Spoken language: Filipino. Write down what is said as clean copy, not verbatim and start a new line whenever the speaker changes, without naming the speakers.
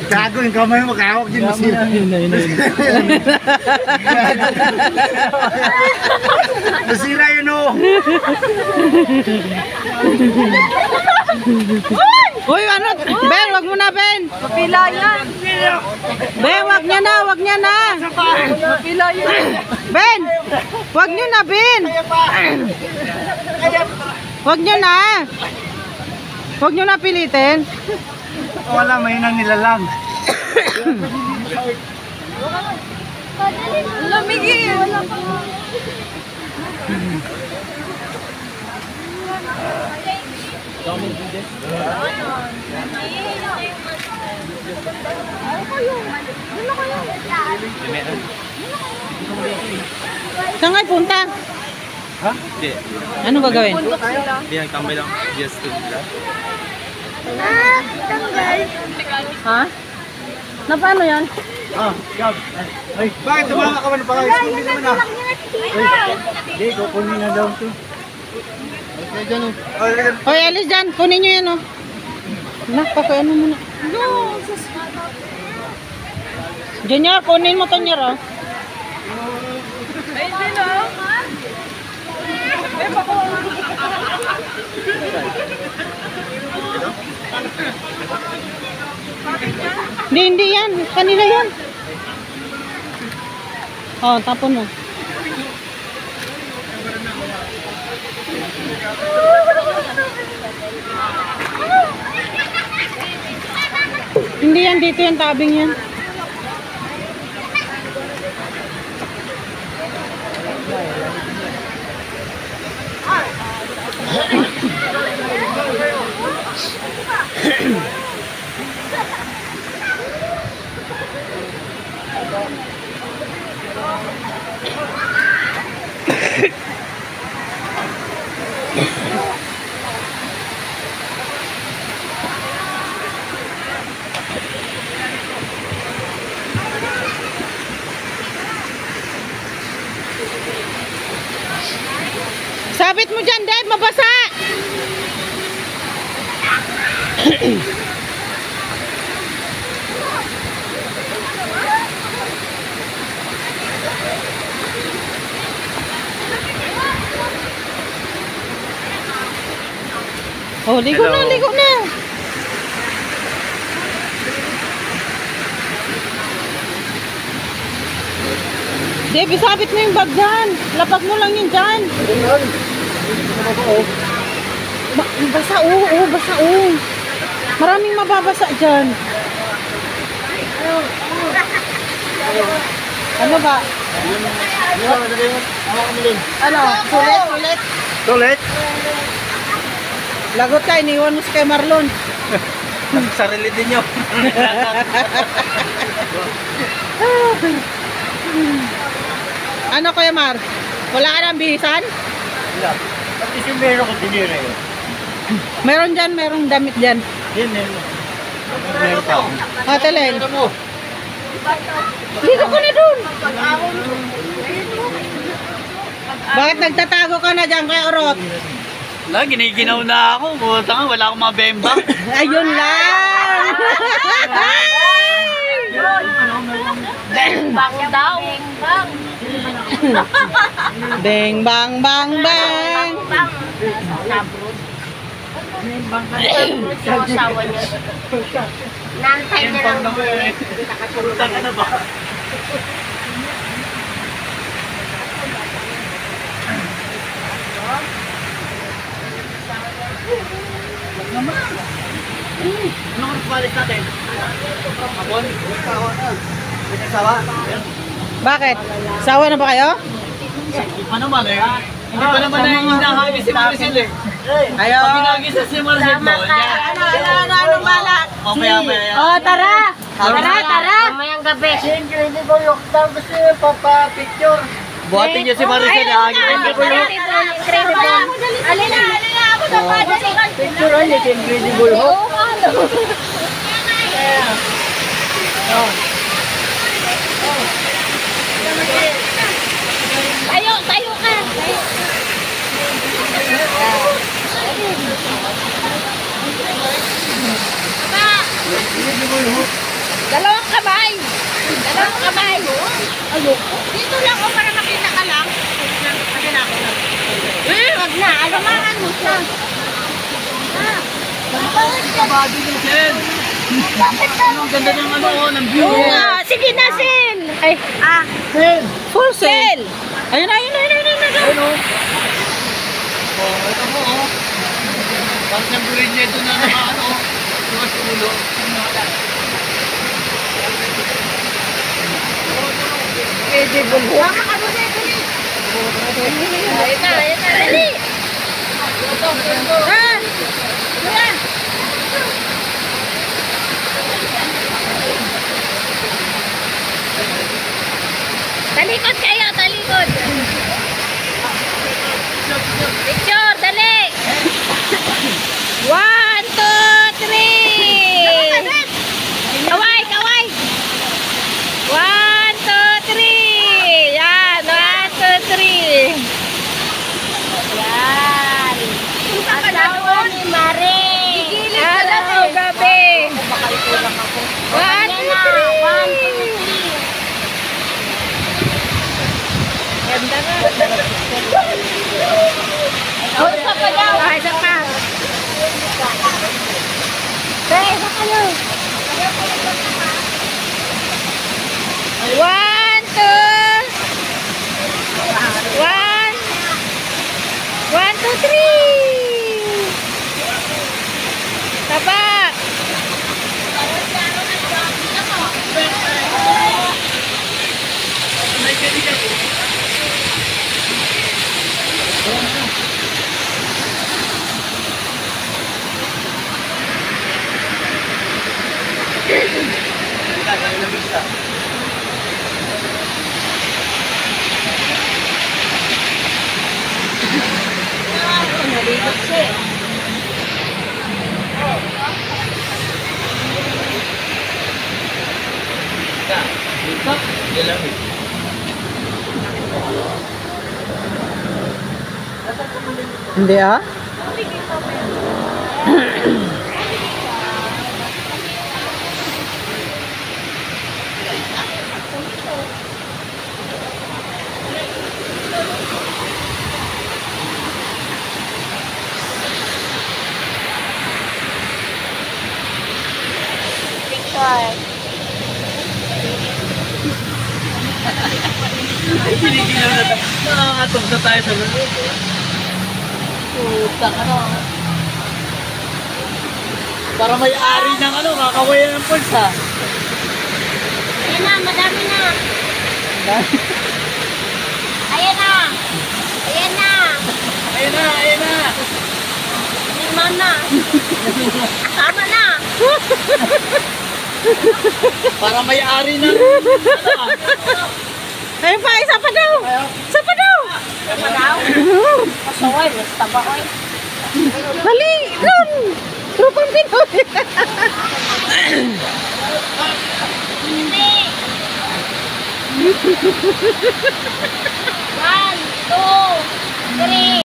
Gago yung kamay mo, kahawak din masira. Masira yun o.
Uy, ano? Ben, wag mo na, Ben.
Mapila yan.
Ben, wag niya na, wag niya na.
Mapila yan.
Ben, wag niyo na, Ben. Wag niyo na. Wag niyo na pilitin.
Wala, mahinang nilalang.
Lamigin. Wala pa.
Saan kayo punta?
Ha?
Hindi.
Ano gagawin?
Hindi, nagtambay lang. Just to
Ha? Na paano yan?
Ah, Gab. Ay, bakit tumama ka man pa kayo? Hindi naman ah. Hindi, kukunin na daw ito. Okay, dyan o.
Hoy, alis dyan. Kunin nyo yan, oh. Ano muna.
No.
Junior, kunin mo to, Junior, oh.
Ay, hindi na.
Hindi yan. Kanila yan. Oh, tapon mo. Hindi yan, dito yan, tabing yan. Sabit mo dyan, Dave, mabasa! Oh, ligo na, ligo na. Dave, sabit mo yung bag dyan. Lapag mo lang yun dyan. Basa, oo, basa, oo. Maraming mababasa dyan. Ano ba? Ano? Sulit, sulit.
Sulit?
Lagot ka, iniwan mo si kay Marlon.
sarili din nyo.
Ano Kuya Mar? Wala ka ng bihisan?
Wala. At least yung meron ko tinira yun.
Meron dyan, merong damit dyan.
Yan, yan. Meron pa ako.
Ate Len.
Ano mo?
Dito ka na dun. Bakit nagtatago ka na dyan kay Orot?
Wala, giniginaw na ako. Puta nga, wala akong mabembang.
Ayun lang.
Bang daw. Bang.
Beng bang bang bang.
Bang. Sabrod. Sabrod sa asawa niya. Nantay na lang.
Puta ka na ba? Ano ang palit natin? Hapon?
Bakit? Sawa na ba kayo?
Hindi pa naman eh. Hindi pa naman hinahagi si Maricel eh.
Ayaw.
Pag hinahagi si Maricel mo,
Ano balak?
mamaya.
Oh, tara. Tara.
Mamayang gabi.
Incredible lockdown kasi papapicture.
Buhatin niyo si Maricel. Hahagi ko ko yun.
Incredible. Alina ako sa padalikan.
Picture ulit, Incredible Hulk.
Tayo ka. Dalawang kamay. Dalawang kamay. Ayoko. Dito lang o para makita ka lang. Wag na. Alamahan mo siya.
Kabado yung Sen. Ang ganda ng ano, ng view.
Oo nga. Sige na, Sin. Ay,
For sale. Ayun, ayun, ayun, ayun, ayun.
Ano? Oh, ito mo, oh. Parang siyang burin niya ito na ano, tuwas ulo.
huwag ka mo na. Ayun na, ayun na. Dali. Ah. Kuya. Talikod kayo, talikod. Picture, dali. 1, 2, 3. Kaway, kaway. 1, 2, 3. Yan, 1, 2, 3. Yan. Asawa ni Mare. Hello, gabi. 1, 2, 3. Ganda na. Oh, isa pa daw. Ah, isa pa. Isa pa daw. 1, 2. 1, 2, 3. Taba. Naligot siya eh.
Hindi ah.
Picture.
Kinikilaw na tayo. Nakakatog na tayo sa loob. Puta ka na. Para may ari ng ano, kakawayan ng pulsa.
Ayan na, madami na. Ayan na. Ayan na.
Ayun na, ayun na.
Lima na. Tama na.
Para may ari ng ano.
Ayun pa, isa pa daw. Isa pa daw.
Tama daw. Pasaway, basta ba oy.
Dali, dun. Trupang Pinoy.
Hindi. 1, 2, 3.